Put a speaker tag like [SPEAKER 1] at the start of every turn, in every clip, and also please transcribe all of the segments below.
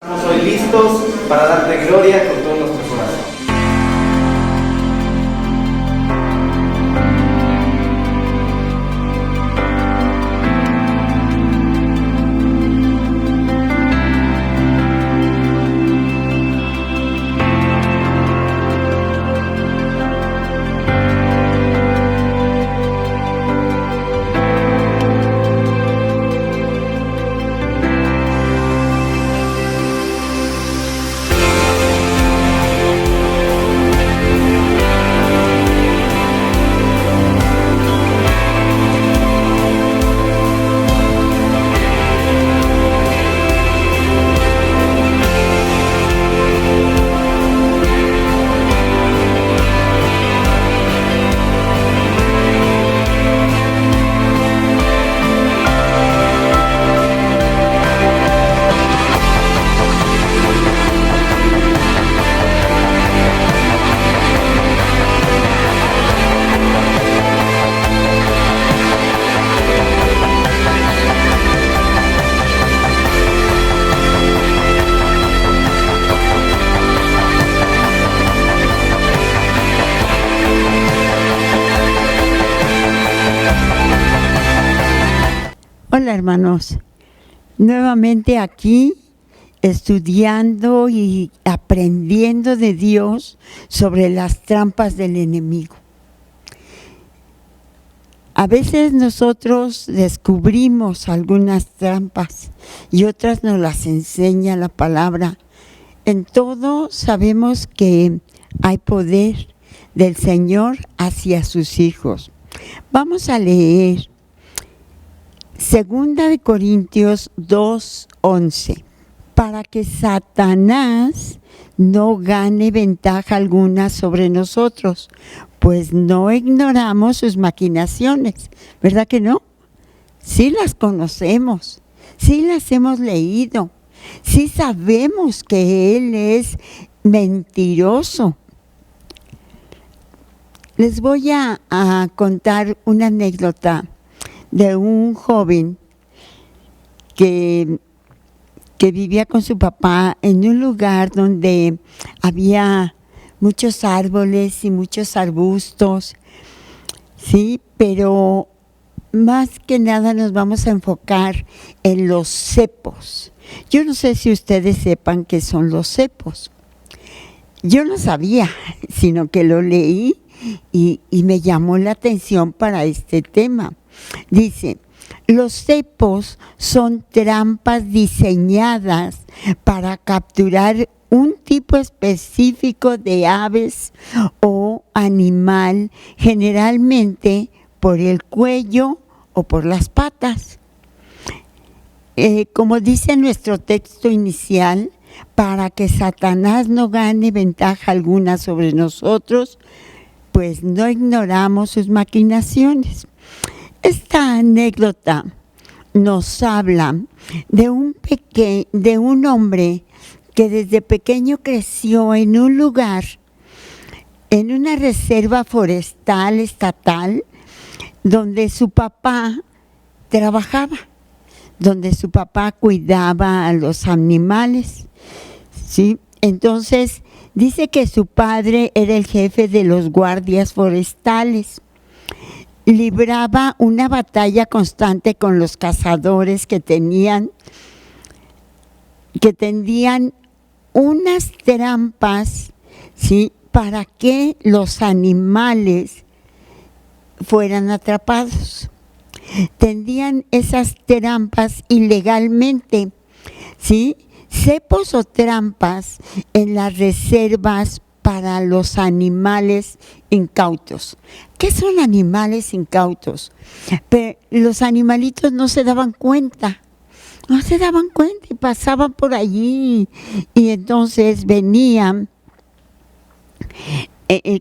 [SPEAKER 1] Estamos hoy listos para darte gloria con todo nuestro corazón.
[SPEAKER 2] Hola hermanos, nuevamente aquí estudiando y aprendiendo de Dios sobre las trampas del enemigo. A veces nosotros descubrimos algunas trampas y otras nos las enseña la palabra. En todo sabemos que hay poder del Señor hacia sus hijos. Vamos a leer 2 de Corintios 2:11, para que Satanás no gane ventaja alguna sobre nosotros, pues no ignoramos sus maquinaciones, ¿verdad que no? Sí las conocemos, sí las hemos leído, sí sabemos que Él es mentiroso. Les voy a contar una anécdota de un joven que vivía con su papá en un lugar donde había muchos árboles y muchos arbustos, sí, pero más que nada nos vamos a enfocar en los cepos. Yo no sé si ustedes sepan qué son los cepos. Yo no sabía, sino que lo leí y me llamó la atención para este tema. Dice, los cepos son trampas diseñadas para capturar un tipo específico de aves o animal, generalmente por el cuello o por las patas. Como dice nuestro texto inicial, para que Satanás no gane ventaja alguna sobre nosotros, pues no ignoramos sus maquinaciones. Esta anécdota nos habla de un hombre que desde pequeño creció en un lugar, en una reserva forestal estatal, donde su papá trabajaba, donde su papá cuidaba a los animales, ¿sí? Entonces, dice que su padre era el jefe de los guardias forestales. Libraba una batalla constante con los cazadores que tendían unas trampas, ¿sí?, para que los animales fueran atrapados. Tendían esas trampas ilegalmente, ¿sí? Cepos o trampas en las reservas para los animales incautos. ¿Qué son animales incautos? Pero los animalitos no se daban cuenta y pasaban por allí y entonces venían,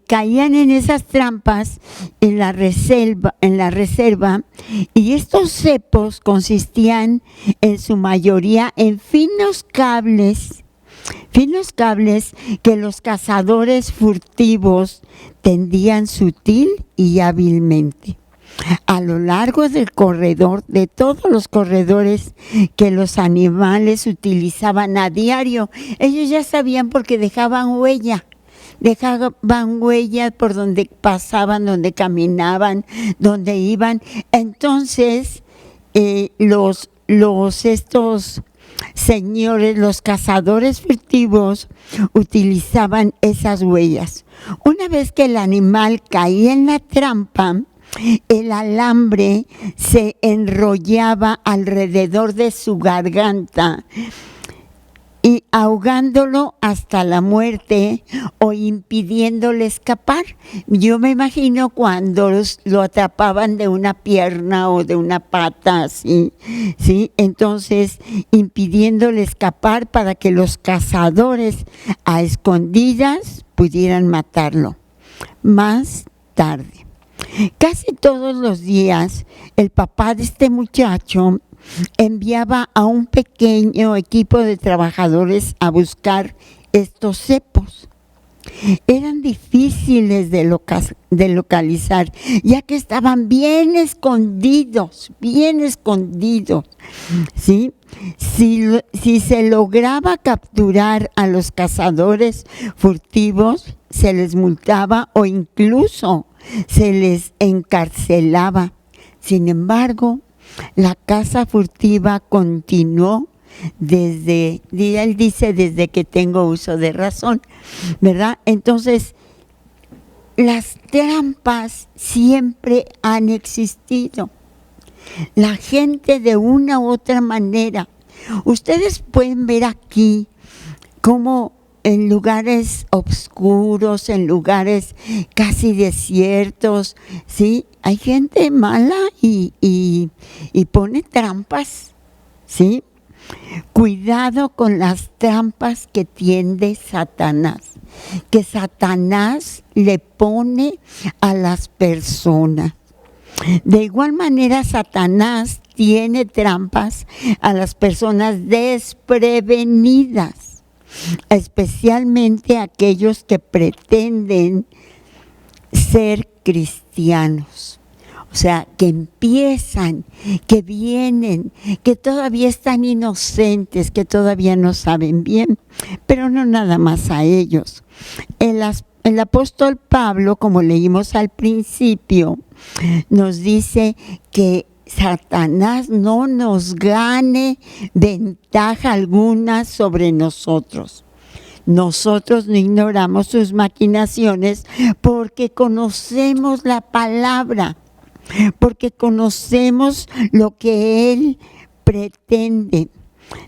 [SPEAKER 2] caían en esas trampas en la reserva, y estos cepos consistían en su mayoría en finos cables que los cazadores furtivos tendían sutil y hábilmente. A lo largo del corredor, de todos los corredores que los animales utilizaban a diario, ellos ya sabían porque dejaban huella por donde pasaban, donde caminaban, donde iban. Entonces, estos señores, los cazadores furtivos, utilizaban esas huellas. Una vez que el animal caía en la trampa, el alambre se enrollaba alrededor de su garganta y ahogándolo hasta la muerte o impidiéndole escapar. Yo me imagino cuando lo atrapaban de una pierna o de una pata, ¿sí? Entonces impidiéndole escapar para que los cazadores a escondidas pudieran matarlo. Más tarde, casi todos los días, el papá de este muchacho enviaba a un pequeño equipo de trabajadores a buscar estos cepos. Eran difíciles de localizar, ya que estaban bien escondidos, ¿sí? Si se lograba capturar a los cazadores furtivos, se les multaba o incluso se les encarcelaba. Sin embargo, la caza furtiva continuó él dice, desde que tengo uso de razón, ¿verdad? Entonces, las trampas siempre han existido. La gente de una u otra manera. Ustedes pueden ver aquí cómo en lugares oscuros, en lugares casi desiertos, ¿sí? Hay gente mala y pone trampas, ¿sí? Cuidado con las trampas que tiende Satanás, que Satanás le pone a las personas. De igual manera, Satanás tiene trampas a las personas desprevenidas, especialmente aquellos que pretenden ser cristianos. O sea, que empiezan, que vienen, que todavía están inocentes, que todavía no saben bien, pero no nada más a ellos. El apóstol Pablo, como leímos al principio, nos dice que Satanás no nos gane ventaja alguna sobre nosotros. Nosotros no ignoramos sus maquinaciones porque conocemos la palabra, porque conocemos lo que Él pretende.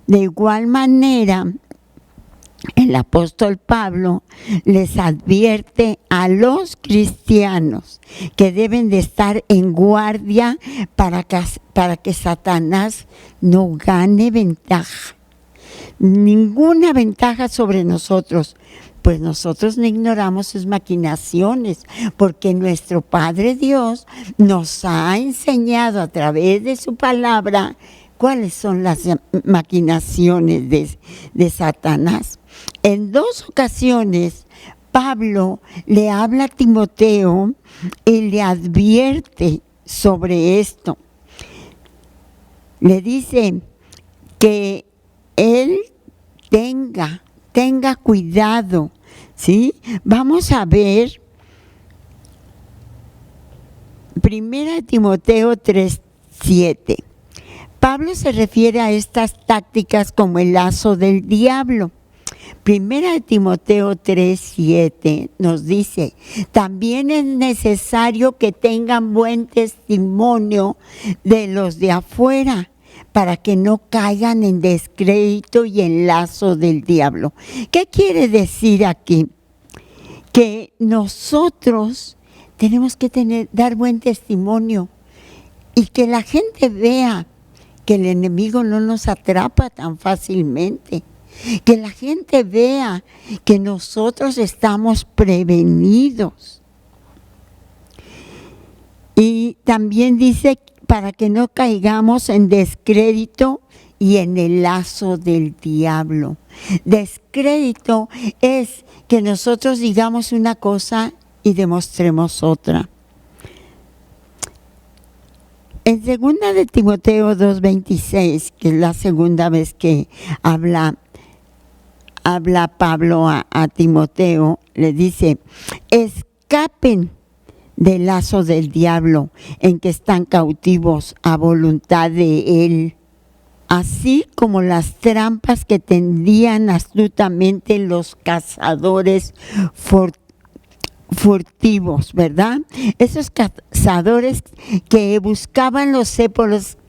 [SPEAKER 2] De igual manera, el apóstol Pablo les advierte a los cristianos que deben de estar en guardia para que Satanás no gane ventaja, ninguna ventaja sobre nosotros, pues nosotros no ignoramos sus maquinaciones, porque nuestro Padre Dios nos ha enseñado a través de su palabra cuáles son las maquinaciones de Satanás. En 2 ocasiones, Pablo le habla a Timoteo y le advierte sobre esto. Le dice que él tenga cuidado, ¿sí? Vamos a ver 1 Timoteo 3:7. Pablo se refiere a estas tácticas como el lazo del diablo. 1 Timoteo 3:7 nos dice: también es necesario que tengan buen testimonio de los de afuera, para que no caigan en descrédito y en lazo del diablo. ¿Qué quiere decir aquí? Que nosotros tenemos que dar buen testimonio y que la gente vea que el enemigo no nos atrapa tan fácilmente. Que la gente vea que nosotros estamos prevenidos. Y también dice para que no caigamos en descrédito y en el lazo del diablo. Descrédito es que nosotros digamos una cosa y demostremos otra. En 2 de Timoteo 2:26, que es la segunda vez que habla Pablo a Timoteo, le dice: escapen del lazo del diablo en que están cautivos a voluntad de él, así como las trampas que tendían astutamente los cazadores furtivos, ¿verdad? Esos cazadores que buscaban los cepos,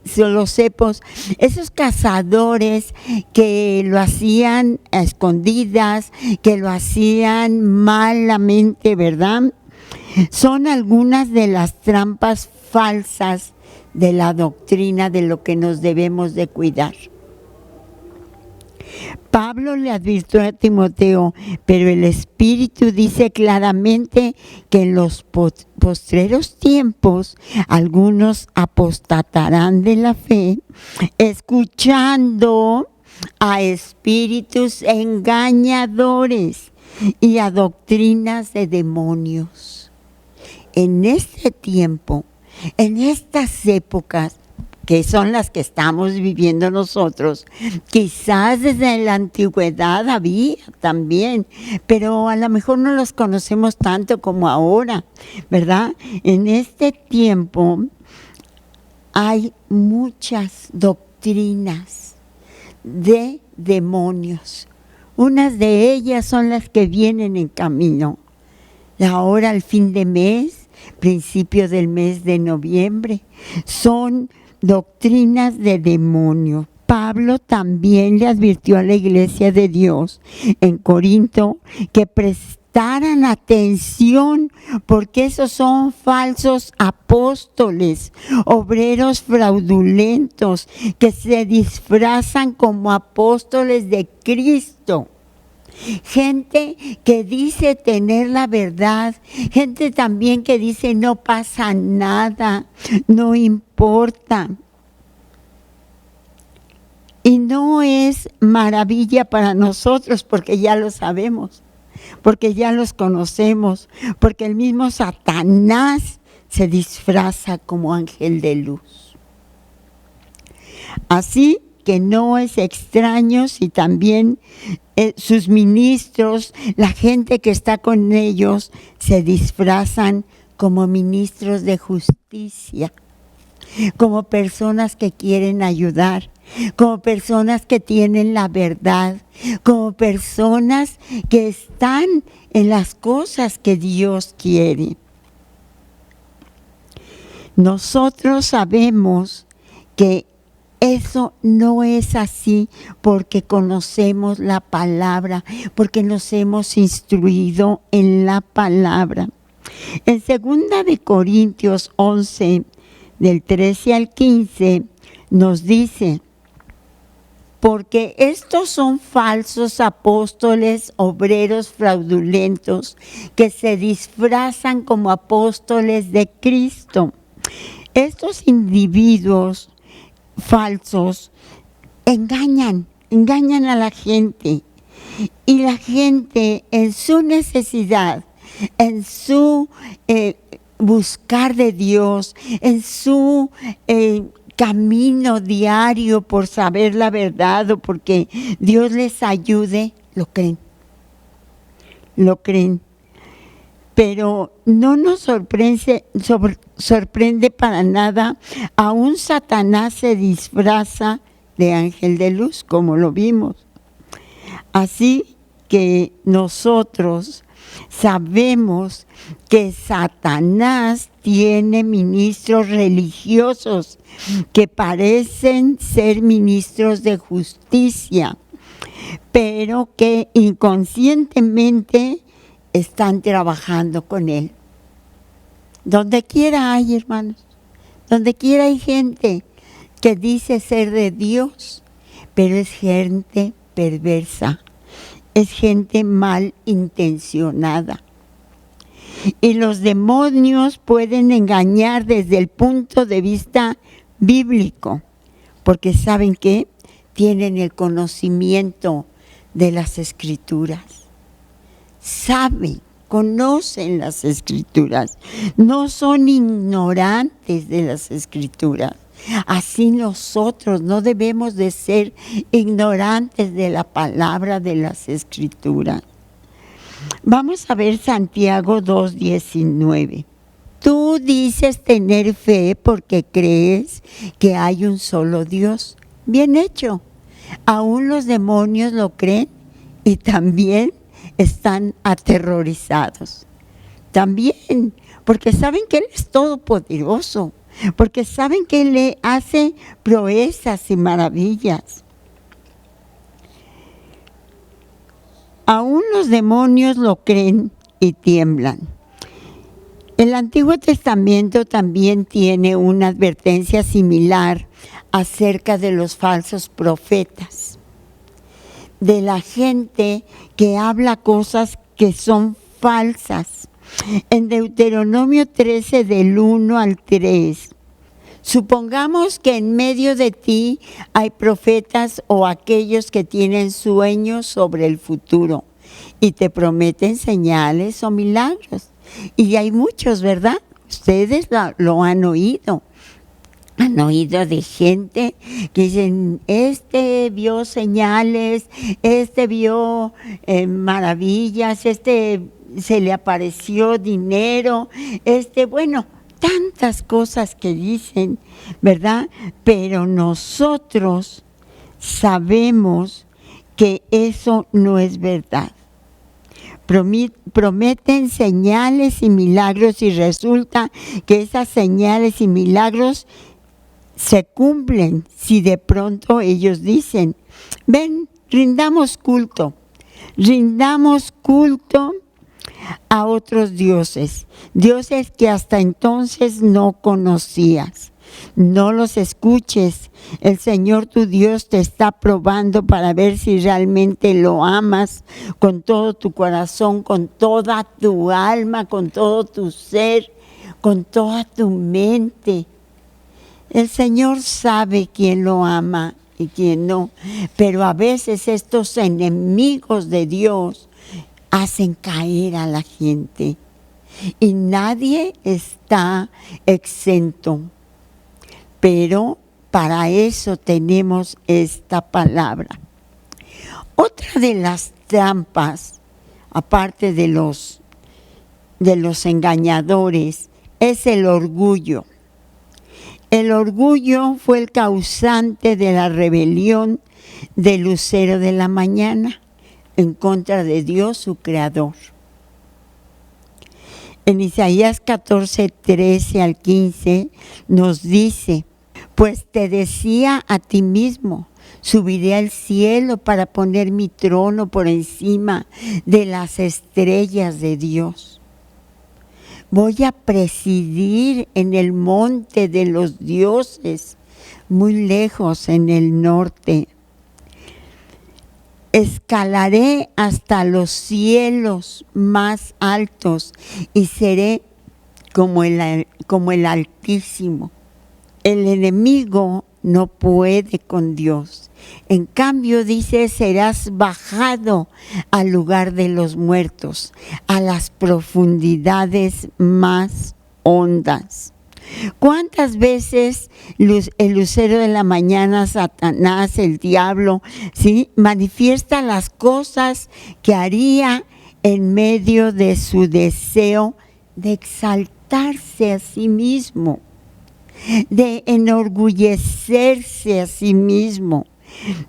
[SPEAKER 2] esos cazadores que lo hacían a escondidas, que lo hacían malamente, ¿verdad? Son algunas de las trampas falsas de la doctrina de lo que nos debemos de cuidar. Pablo le advirtió a Timoteo, pero el Espíritu dice claramente que en los postreros tiempos algunos apostatarán de la fe, escuchando a espíritus engañadores y a doctrinas de demonios. En este tiempo, en estas épocas, que son las que estamos viviendo nosotros, quizás desde la antigüedad había también, pero a lo mejor no los conocemos tanto como ahora, ¿verdad? En este tiempo hay muchas doctrinas de demonios. Unas de ellas son las que vienen en camino. Ahora al fin de mes, principio del mes de noviembre, son doctrinas de demonio. Pablo también le advirtió a la iglesia de Dios en Corinto que prestaran atención, porque esos son falsos apóstoles, obreros fraudulentos que se disfrazan como apóstoles de Cristo. Gente que dice tener la verdad, gente también que dice no pasa nada, no importa. Y no es maravilla para nosotros porque ya lo sabemos, porque ya los conocemos, porque el mismo Satanás se disfraza como ángel de luz. Así que no es extraño si también sus ministros, la gente que está con ellos, se disfrazan como ministros de justicia, como personas que quieren ayudar, como personas que tienen la verdad, como personas que están en las cosas que Dios quiere. Nosotros sabemos que eso no es así porque conocemos la palabra, porque nos hemos instruido en la palabra. En 2 de Corintios 11, del 13 al 15, nos dice: porque estos son falsos apóstoles, obreros fraudulentos, que se disfrazan como apóstoles de Cristo. Estos individuos falsos engañan a la gente, y la gente en su necesidad, en su buscar de Dios, en su camino diario por saber la verdad o porque Dios les ayude, lo creen. Pero no nos sorprende para nada, aún Satanás se disfraza de ángel de luz, como lo vimos. Así que nosotros sabemos que Satanás tiene ministros religiosos que parecen ser ministros de justicia, pero que inconscientemente están trabajando con él. Donde quiera hay, hermanos, donde quiera hay gente que dice ser de Dios, pero es gente perversa, es gente mal intencionada. Y los demonios pueden engañar desde el punto de vista bíblico, porque ¿saben qué? Tienen el conocimiento de las Escrituras. Saben conocen las Escrituras, no son ignorantes de las Escrituras. Así nosotros no debemos de ser ignorantes de la palabra de las Escrituras. Vamos a ver Santiago 2:19. Tú dices tener fe porque crees que hay un solo Dios. Bien hecho. Aún los demonios lo creen y también están aterrorizados. También, porque saben que Él es todopoderoso, porque saben que Él le hace proezas y maravillas. Aún los demonios lo creen y tiemblan. El Antiguo Testamento también tiene una advertencia similar acerca de los falsos profetas, de la gente que habla cosas que son falsas. En Deuteronomio 13, del 1 al 3, supongamos que en medio de ti hay profetas o aquellos que tienen sueños sobre el futuro y te prometen señales o milagros. Y hay muchos, ¿verdad? Ustedes lo han oído. Han oído de gente que dicen, este vio señales, este vio maravillas, se le apareció dinero, bueno, tantas cosas que dicen, ¿verdad? Pero nosotros sabemos que eso no es verdad. Prometen señales y milagros y resulta que esas señales y milagros se cumplen si de pronto ellos dicen, ven, rindamos culto a otros dioses, dioses que hasta entonces no conocías. No los escuches, el Señor tu Dios te está probando para ver si realmente lo amas con todo tu corazón, con toda tu alma, con todo tu ser, con toda tu mente. El Señor sabe quién lo ama y quién no, pero a veces estos enemigos de Dios hacen caer a la gente y nadie está exento. Pero para eso tenemos esta palabra. Otra de las trampas, aparte de los engañadores, es el orgullo. El orgullo fue el causante de la rebelión del lucero de la mañana en contra de Dios, su creador. En Isaías 14, 13 al 15 nos dice, pues te decía a ti mismo, subiré al cielo para poner mi trono por encima de las estrellas de Dios. Voy a presidir en el monte de los dioses, muy lejos en el norte. Escalaré hasta los cielos más altos y seré como el Altísimo. El enemigo no puede con Dios. En cambio, dice, serás bajado al lugar de los muertos, a las profundidades más hondas. ¿Cuántas veces el lucero de la mañana, Satanás, el diablo, ¿sí?, manifiesta las cosas que haría en medio de su deseo de exaltarse a sí mismo, de enorgullecerse a sí mismo,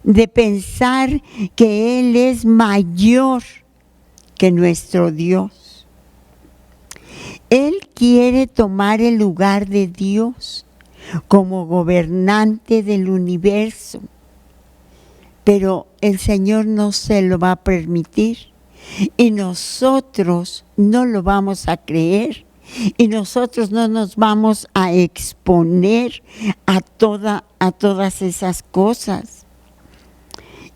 [SPEAKER 2] de pensar que Él es mayor que nuestro Dios? Él quiere tomar el lugar de Dios como gobernante del universo, pero el Señor no se lo va a permitir y nosotros no lo vamos a creer y nosotros no nos vamos a exponer a todas esas cosas.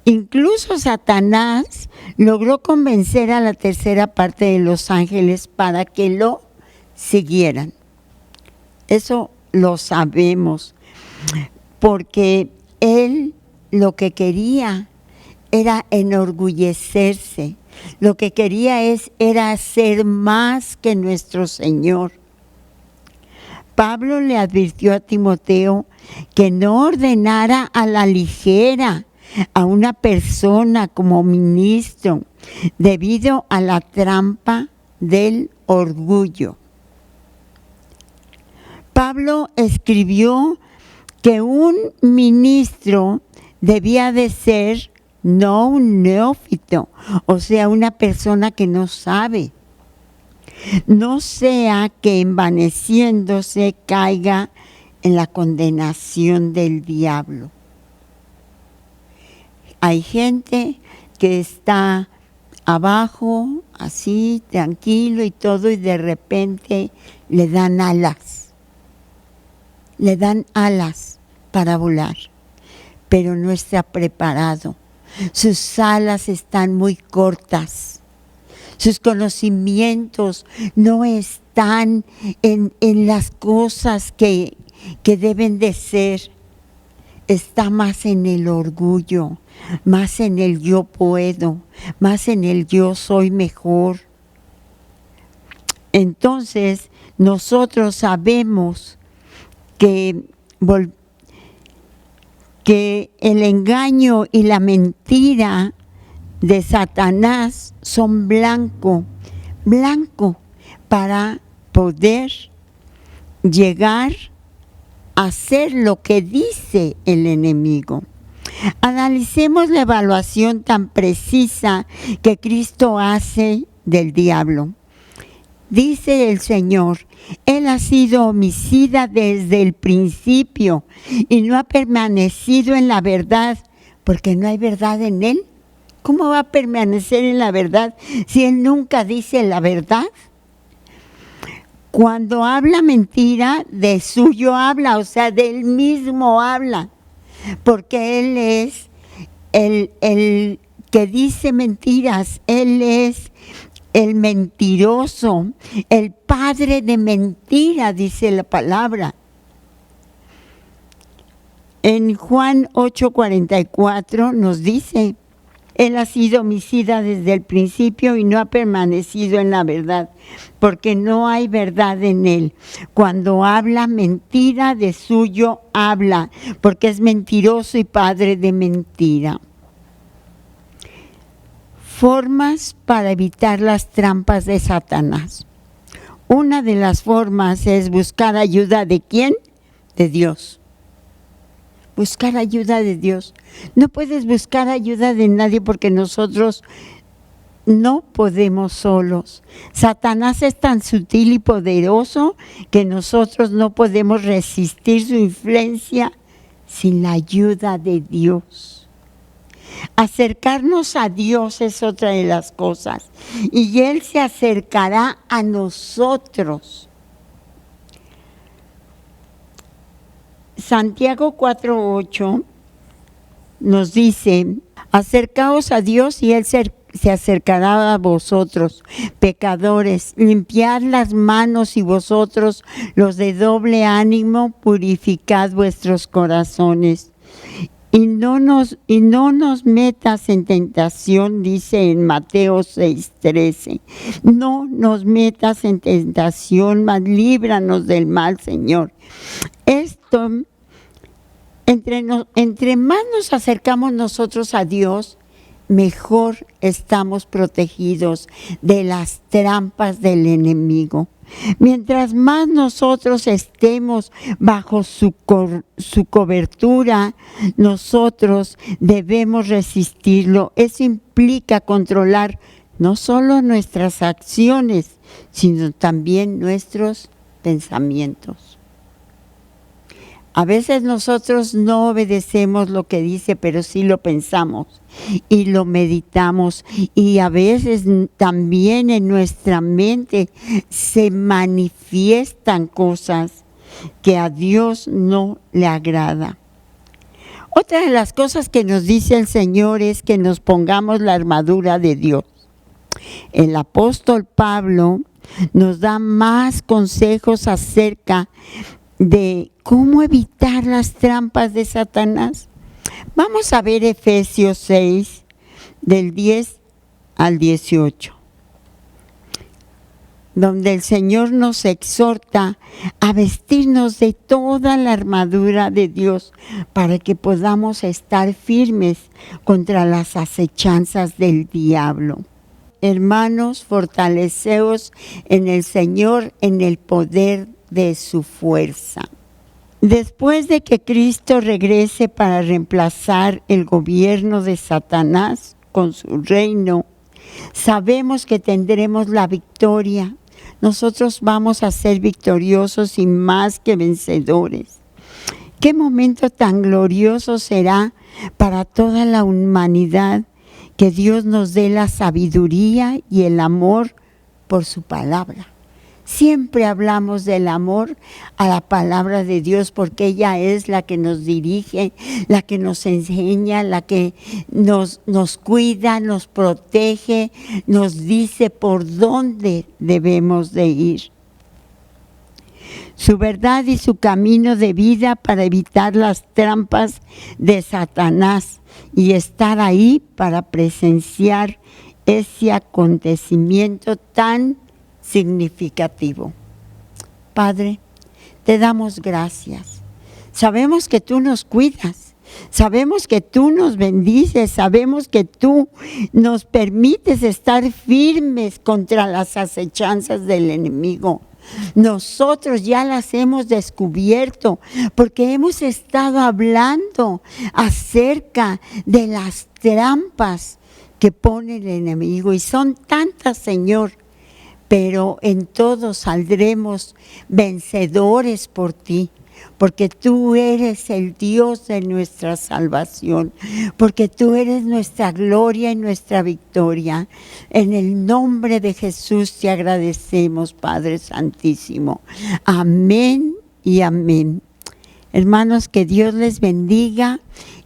[SPEAKER 2] Incluso Satanás logró convencer a la tercera parte de los ángeles para que lo siguieran. Eso lo sabemos, porque él lo que quería era enorgullecerse, Lo que quería era ser más que nuestro Señor. Pablo le advirtió a Timoteo que no ordenara a la ligera a una persona como ministro debido a la trampa del orgullo. Pablo escribió que un ministro debía de ser no un neófito, o sea, una persona que no sabe. No sea que envaneciéndose caiga en la condenación del diablo. Hay gente que está abajo, así, tranquilo y todo, y de repente le dan alas. Le dan alas para volar, pero no está preparado. Sus alas están muy cortas. Sus conocimientos no están en las cosas que deben de ser. Está más en el orgullo, más en el yo puedo, más en el yo soy mejor. Entonces, nosotros sabemos que el engaño y la mentira de Satanás son blanco para poder llegar a hacer lo que dice el enemigo. Analicemos la evaluación tan precisa que Cristo hace del diablo. Dice el Señor, Él ha sido homicida desde el principio y no ha permanecido en la verdad, porque no hay verdad en Él. ¿Cómo va a permanecer en la verdad si Él nunca dice la verdad? Cuando habla mentira, de suyo habla, o sea, de Él mismo habla, porque Él es el que dice mentiras, Él es el mentiroso, el padre de mentira, dice la palabra. En Juan 8:44 nos dice, Él ha sido homicida desde el principio y no ha permanecido en la verdad, porque no hay verdad en Él. Cuando habla mentira, de suyo habla, porque es mentiroso y padre de mentira. Formas para evitar las trampas de Satanás. Una de las formas es buscar ayuda ¿de quién? De Dios. Buscar ayuda de Dios. No puedes buscar ayuda de nadie porque nosotros no podemos solos. Satanás es tan sutil y poderoso que nosotros no podemos resistir su influencia sin la ayuda de Dios. Acercarnos a Dios es otra de las cosas y Él se acercará a nosotros. Santiago 4:8 nos dice, acercaos a Dios y Él se acercará a vosotros, pecadores, limpiad las manos y vosotros, los de doble ánimo, purificad vuestros corazones. Y no nos metas en tentación, dice en Mateo 6:13. No nos metas en tentación, mas líbranos del mal, Señor. Esto, entre más nos acercamos nosotros a Dios, mejor estamos protegidos de las trampas del enemigo. Mientras más nosotros estemos bajo su cobertura, nosotros debemos resistirlo. Eso implica controlar no solo nuestras acciones, sino también nuestros pensamientos. A veces nosotros no obedecemos lo que dice, pero sí lo pensamos y lo meditamos. Y a veces también en nuestra mente se manifiestan cosas que a Dios no le agrada. Otra de las cosas que nos dice el Señor es que nos pongamos la armadura de Dios. El apóstol Pablo nos da más consejos acerca de cómo evitar las trampas de Satanás. Vamos a ver Efesios 6, del 10 al 18, donde el Señor nos exhorta a vestirnos de toda la armadura de Dios para que podamos estar firmes contra las acechanzas del diablo. Hermanos, fortaleceos en el Señor, en el poder de su fuerza. Después de que Cristo regrese para reemplazar el gobierno de Satanás con su reino, sabemos que tendremos la victoria. Nosotros vamos a ser victoriosos y más que vencedores. ¿Qué momento tan glorioso será para toda la humanidad que Dios nos dé la sabiduría y el amor por su palabra? Siempre hablamos del amor a la palabra de Dios porque ella es la que nos dirige, la que nos enseña, la que nos cuida, nos protege, nos dice por dónde debemos de ir. Su verdad y su camino de vida para evitar las trampas de Satanás y estar ahí para presenciar ese acontecimiento tan significativo. Padre, te damos gracias. Sabemos que tú nos cuidas, sabemos que tú nos bendices, sabemos que tú nos permites estar firmes contra las acechanzas del enemigo. Nosotros ya las hemos descubierto porque hemos estado hablando acerca de las trampas que pone el enemigo y son tantas, Señor, pero en todo saldremos vencedores por ti, porque tú eres el Dios de nuestra salvación, porque tú eres nuestra gloria y nuestra victoria. En el nombre de Jesús te agradecemos, Padre Santísimo. Amén y amén. Hermanos, que Dios les bendiga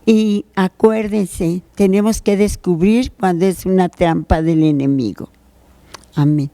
[SPEAKER 2] y acuérdense, tenemos que descubrir cuando es una trampa del enemigo. Amén.